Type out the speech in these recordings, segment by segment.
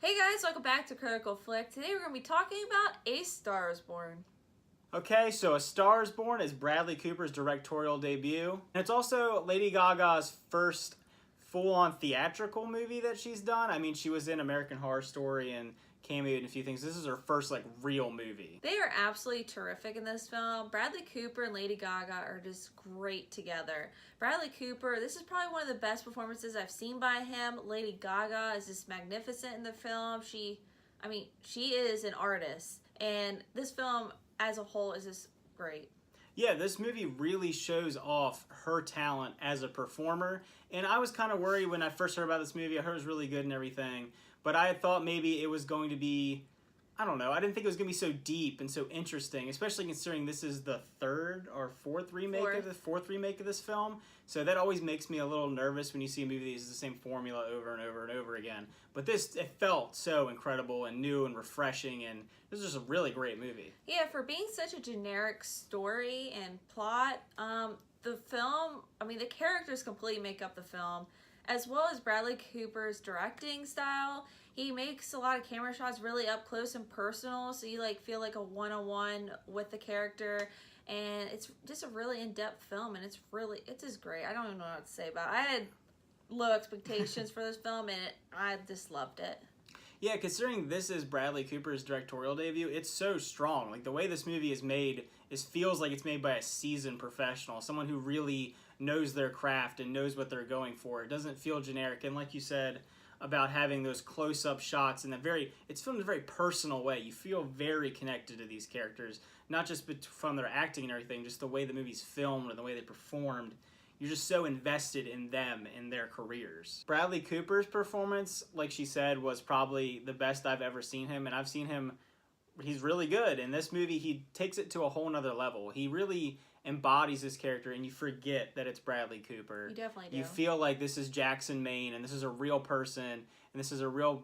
Hey guys, welcome back to Critical Flick. Today we're going to be talking about A Star is Born. Okay, so A Star is Born is Bradley Cooper's directorial debut. And it's also Lady Gaga's first full-on theatrical movie that she's done. I mean, she was in American Horror Story and cameoed in a few things. This is her first, real movie. They are absolutely terrific in this film. Bradley Cooper and Lady Gaga are just great together. Bradley Cooper, this is probably one of the best performances I've seen by him. Lady Gaga is just magnificent in the film. She is an artist. And this film as a whole is just great. Yeah, this movie really shows off her talent as a performer. And I was kind of worried when I first heard about this movie. I heard it was really good and everything. But I thought maybe it was going to be, I don't know, I didn't think it was going to be so deep and so interesting, especially considering this is the fourth remake of this film. So that always makes me a little nervous when you see a movie that uses the same formula over and over and over again. But this, it felt so incredible and new and refreshing, and this is just a really great movie. Yeah, for being such a generic story and plot, the film, the characters completely make up the film, as well as Bradley Cooper's directing style. He makes a lot of camera shots really up close and personal, so you feel like a one-on-one with the character, and it's just a really in-depth film, and it's just great. I don't even know what to say about it. I had low expectations for this film, and I just loved it. Yeah, considering this is Bradley Cooper's directorial debut, it's so strong. Like, the way this movie is made feels like it's made by a seasoned professional, someone who really knows their craft and knows what they're going for. It doesn't feel generic, and like you said about having those close-up shots and it's filmed in a very personal way. You feel very connected to these characters, not just from their acting and everything, just the way the movie's filmed and the way they performed. You're just so invested in them and their careers. Bradley Cooper's performance, like she said, was probably the best I've ever seen him, and I've seen him, he's really good. In this movie, he takes it to a whole nother level. He really embodies this character, and you forget that it's Bradley Cooper. You definitely do. You feel like this is Jackson, Maine, and this is a real person, and this is a real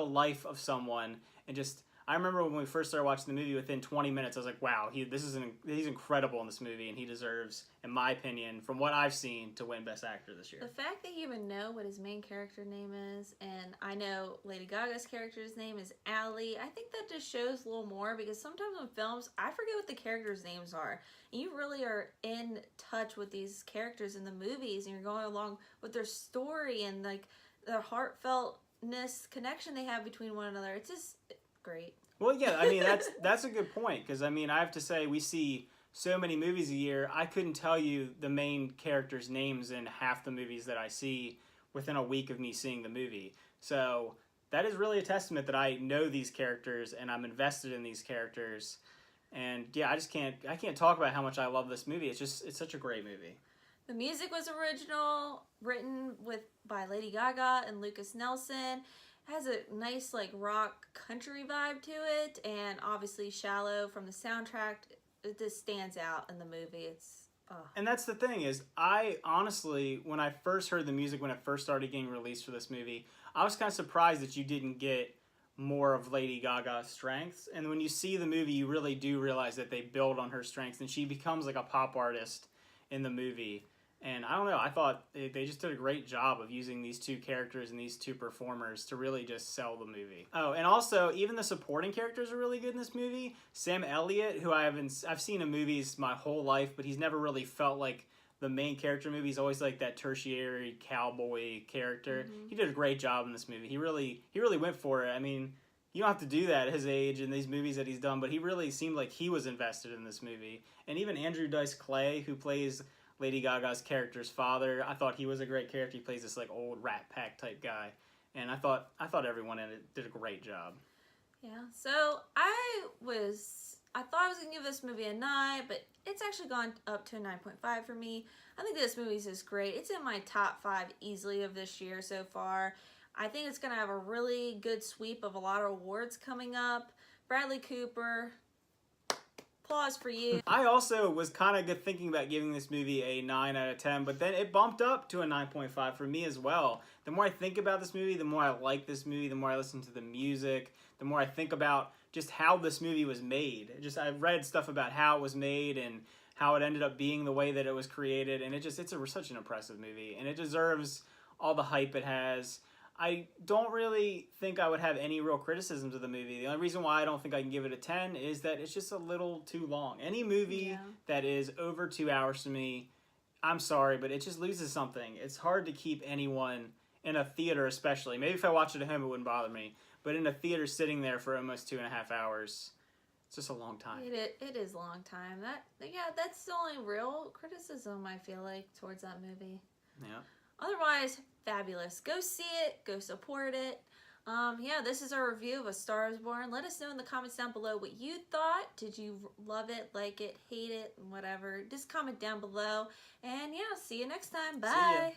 life of someone, and just, I remember when we first started watching the movie, within 20 minutes, I was like, wow, he's incredible in this movie, and he deserves, in my opinion, from what I've seen, to win Best Actor this year. The fact that you even know what his main character name is, and I know Lady Gaga's character's name is Allie, I think that just shows a little more, because sometimes in films, I forget what the characters' names are, and you really are in touch with these characters in the movies, and you're going along with their story, and the heartfeltness connection they have between one another. It's just great. Well, yeah, that's a good point, because, I have to say, we see so many movies a year. I couldn't tell you the main characters' names in half the movies that I see within a week of me seeing the movie. So that is really a testament that I know these characters and I'm invested in these characters. And yeah, I can't talk about how much I love this movie. It's such a great movie. The music was original, written by Lady Gaga and Lucas Nelson. Has a nice rock country vibe to it, and obviously Shallow from the soundtrack, it just stands out in the movie. And that's the thing is, I honestly, when I first heard the music, when it first started getting released for this movie, I was kind of surprised that you didn't get more of Lady Gaga's strengths. And when you see the movie, you really do realize that they build on her strengths, and she becomes like a pop artist in the movie. And I don't know, I thought they just did a great job of using these two characters and these two performers to really just sell the movie. Oh, and also, even the supporting characters are really good in this movie. Sam Elliott, who I've seen in movies my whole life, but he's never really felt like the main character in movies. He's always like that tertiary cowboy character. Mm-hmm. He did a great job in this movie. He really went for it. You don't have to do that at his age in these movies that he's done, but he really seemed like he was invested in this movie. And even Andrew Dice Clay, who plays Lady Gaga's character's father, I thought he was a great character. He plays this old Rat Pack type guy, and I thought everyone in it did a great job. Yeah, so I thought I was gonna give this movie a 9, but it's actually gone up to a 9.5 for me. I think this movie is just great. It's in my top 5 easily of this year so far. I think it's gonna have a really good sweep of a lot of awards coming up. Bradley Cooper, applause for you. I also was kind of thinking about giving this movie a 9 out of 10, but then it bumped up to a 9.5 for me as well. The more I think about this movie, the more I like this movie, the more I listen to the music, the more I think about just how this movie was made. I've read stuff about how it was made and how it ended up being the way that it was created, and it's such an impressive movie, and it deserves all the hype it has. I don't really think I would have any real criticisms of the movie. The only reason why I don't think I can give it a 10 is that it's just a little too long. Any movie that is over 2 hours to me, I'm sorry, but it just loses something. It's hard to keep anyone in a theater, especially. Maybe if I watched it at home, it wouldn't bother me. But in a theater, sitting there for almost 2.5 hours, it's just a long time. It is a long time. That's the only real criticism I feel like towards that movie. Yeah. Otherwise, fabulous. Go see it. Go support it. This is our review of A Star Is Born. Let us know in the comments down below what you thought. Did you love it, like it, hate it, whatever? Just comment down below. And see you next time. Bye.